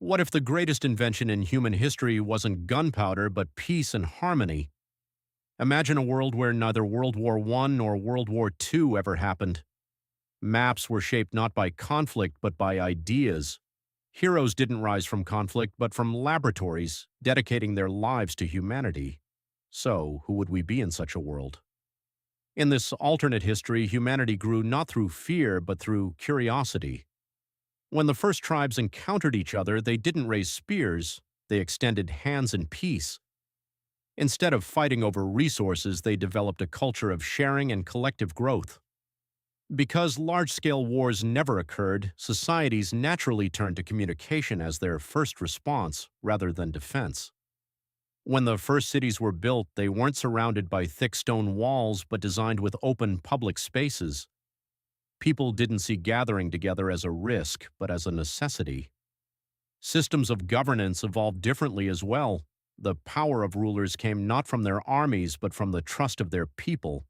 What if the greatest invention in human history wasn't gunpowder but peace and harmony? Imagine a world where neither World War I nor World War II ever happened. Maps were shaped not by conflict but by ideas. Heroes didn't rise from conflict but from laboratories, dedicating their lives to humanity. So, who would we be in such a world? In this alternate history, humanity grew not through fear but through curiosity. When the first tribes encountered each other, they didn't raise spears, they extended hands in peace. Instead of fighting over resources, they developed a culture of sharing and collective growth. Because large-scale wars never occurred, societies naturally turned to communication as their first response rather than defense. When the first cities were built, they weren't surrounded by thick stone walls but designed with open public spaces. People didn't see gathering together as a risk, but as a necessity. Systems of governance evolved differently as well. The power of rulers came not from their armies, but from the trust of their people.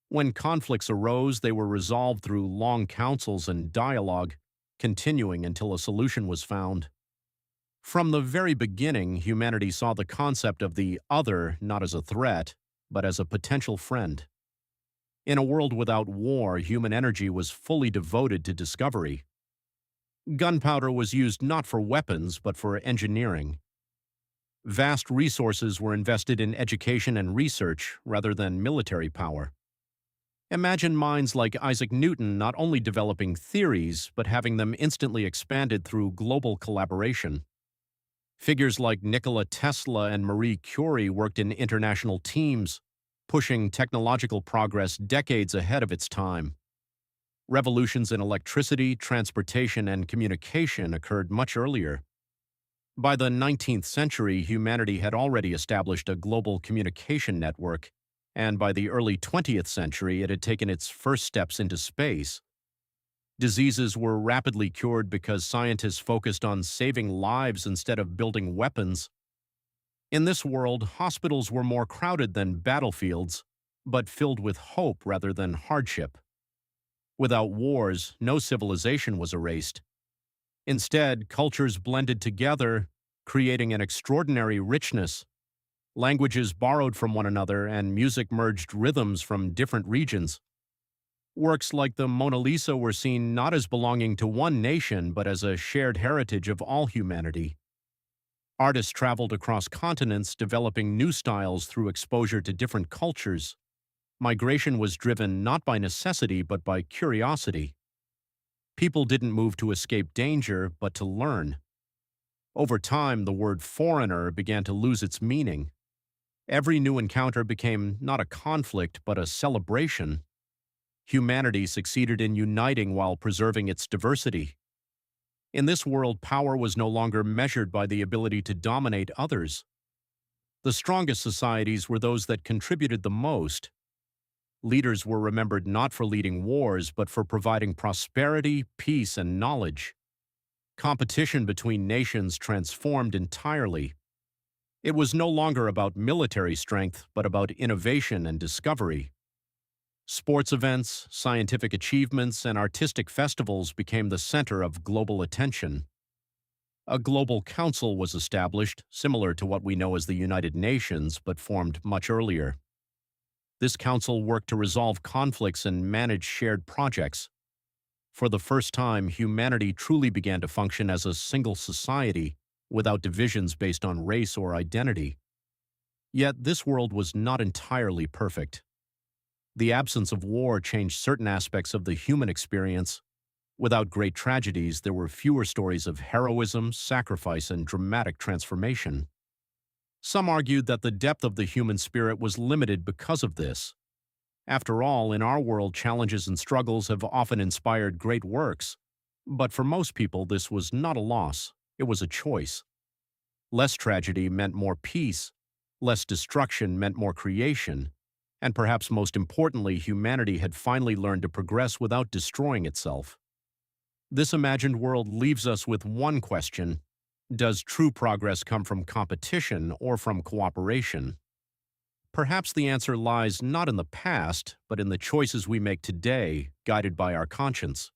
When conflicts arose, they were resolved through long councils and dialogue, continuing until a solution was found. From the very beginning, humanity saw the concept of the other not as a threat, but as a potential friend. In a world without war, human energy was fully devoted to discovery. Gunpowder was used not for weapons, but for engineering. Vast resources were invested in education and research rather than military power. Imagine minds like Isaac Newton not only developing theories, but having them instantly expanded through global collaboration. Figures like Nikola Tesla and Marie Curie worked in international teams, pushing technological progress decades ahead of its time. Revolutions in electricity, transportation, and communication occurred much earlier. By the 19th century, humanity had already established a global communication network, and by the early 20th century, it had taken its first steps into space. Diseases were rapidly cured because scientists focused on saving lives instead of building weapons. In this world, hospitals were more crowded than battlefields, but filled with hope rather than hardship. Without wars, no civilization was erased. Instead, cultures blended together, creating an extraordinary richness. Languages borrowed from one another, and music merged rhythms from different regions. Works like the Mona Lisa were seen not as belonging to one nation, but as a shared heritage of all humanity. Artists traveled across continents, developing new styles through exposure to different cultures. Migration was driven not by necessity, but by curiosity. People didn't move to escape danger, but to learn. Over time, the word foreigner began to lose its meaning. Every new encounter became not a conflict, but a celebration. Humanity succeeded in uniting while preserving its diversity. In this world, power was no longer measured by the ability to dominate others. The strongest societies were those that contributed the most. Leaders were remembered not for leading wars, but for providing prosperity, peace, and knowledge. Competition between nations transformed entirely. It was no longer about military strength, but about innovation and discovery. Sports events, scientific achievements, and artistic festivals became the center of global attention. A global council was established, similar to what we know as the United Nations, but formed much earlier. This council worked to resolve conflicts and manage shared projects. For the first time, humanity truly began to function as a single society, without divisions based on race or identity. Yet this world was not entirely perfect. The absence of war changed certain aspects of the human experience. Without great tragedies, there were fewer stories of heroism, sacrifice, and dramatic transformation. Some argued that the depth of the human spirit was limited because of this. After all, in our world, challenges and struggles have often inspired great works. But for most people, this was not a loss, it was a choice. Less tragedy meant more peace, less destruction meant more creation, and perhaps most importantly, humanity had finally learned to progress without destroying itself. This imagined world leaves us with one question: does true progress come from competition or from cooperation? Perhaps the answer lies not in the past, but in the choices we make today, guided by our conscience.